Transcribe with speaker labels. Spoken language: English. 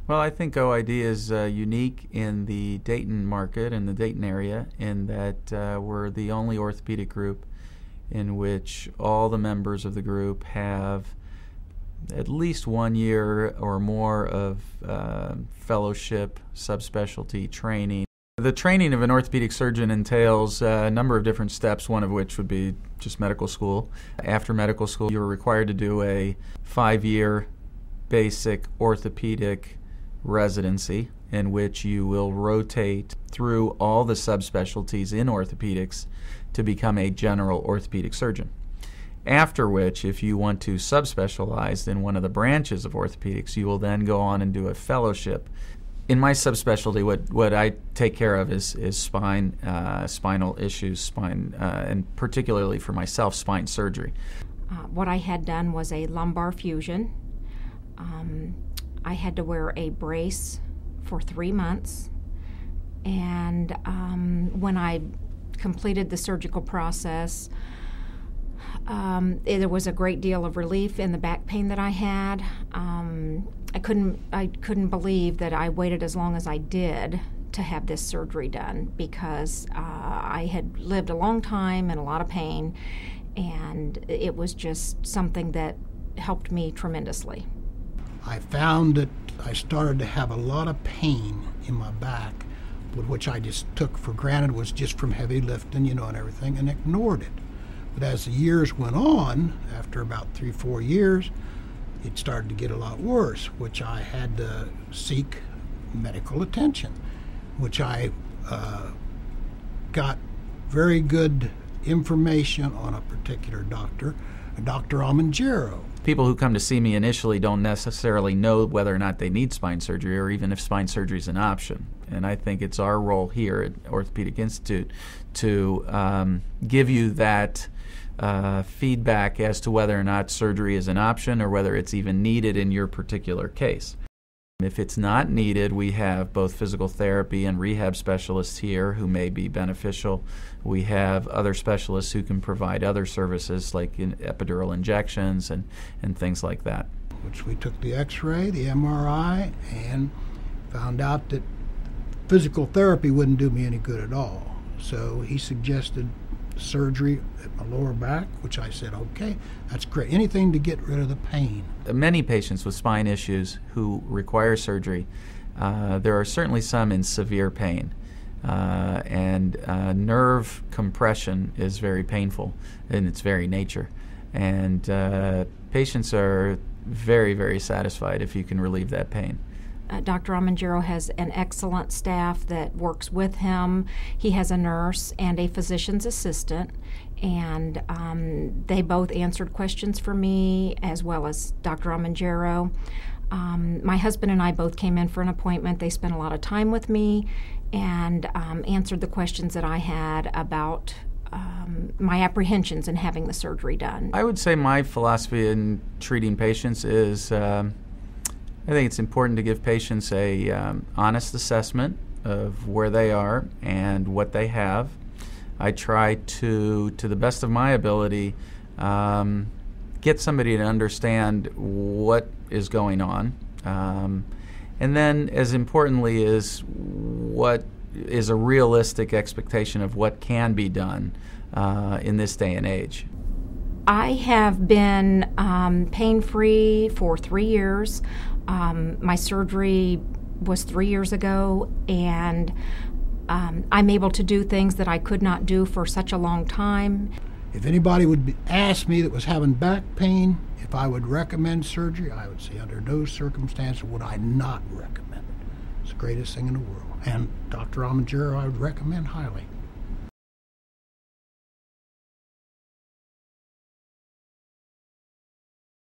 Speaker 1: Well, I think OID is unique in the Dayton market and the Dayton area in that we're the only orthopedic group in which all the members of the group have at least 1 year or more of fellowship, subspecialty training. The training of an orthopedic surgeon entails a number of different steps, one of which would be just medical school. After medical school, you're required to do a 5-year basic orthopedic residency in which you will rotate through all the subspecialties in orthopedics to become a general orthopedic surgeon. After which, if you want to subspecialize in one of the branches of orthopedics, you will then go on and do a fellowship. In my subspecialty, what I take care of is spine, spinal issues, and particularly for myself, spine surgery.
Speaker 2: What I had done was a lumbar fusion. I had to wear a brace for 3 months, and when I completed the surgical process, there was a great deal of relief in the back pain that I had. I couldn't believe that I waited as long as I did to have this surgery done, because I had lived a long time in a lot of pain, and it was just something that helped me tremendously.
Speaker 3: I found that I started to have a lot of pain in my back, which I just took for granted was just from heavy lifting, and everything, and ignored it. But as the years went on, after about 3-4 years, it started to get a lot worse, which I had to seek medical attention, which I got very good information on a particular doctor, Dr. Amongero.
Speaker 1: People who come to see me initially don't necessarily know whether or not they need spine surgery or even if spine surgery is an option. And I think it's our role here at Orthopedic Institute to give you that feedback as to whether or not surgery is an option or whether it's even needed in your particular case. If it's not needed, we have both physical therapy and rehab specialists here who may be beneficial. We have other specialists who can provide other services like epidural injections and things like that.
Speaker 3: Which we took the x-ray, the MRI, and found out that physical therapy wouldn't do me any good at all. So he suggested surgery at my lower back, which I said, okay, that's great. Anything to get rid of the pain.
Speaker 1: Many patients with spine issues who require surgery, there are certainly some in severe pain. And nerve compression is very painful in its very nature. And patients are very, very satisfied if you can relieve that pain.
Speaker 2: Dr. Amongero has an excellent staff that works with him. He has a nurse and a physician's assistant, and they both answered questions for me as well as Dr. Amongero. My husband and I both came in for an appointment. They spent a lot of time with me and answered the questions that I had about my apprehensions in having the surgery done.
Speaker 1: I would say my philosophy in treating patients is I think it's important to give patients a honest assessment of where they are and what they have. I try to the best of my ability, get somebody to understand what is going on. And then, as importantly, is what is a realistic expectation of what can be done in this day and age.
Speaker 2: I have been pain-free for 3 years. My surgery was 3 years ago, and I'm able to do things that I could not do for such a long time.
Speaker 3: If anybody would ask me that was having back pain, if I would recommend surgery, I would say under no circumstances would I not recommend it. It's the greatest thing in the world. And Dr. Amongero I would recommend highly.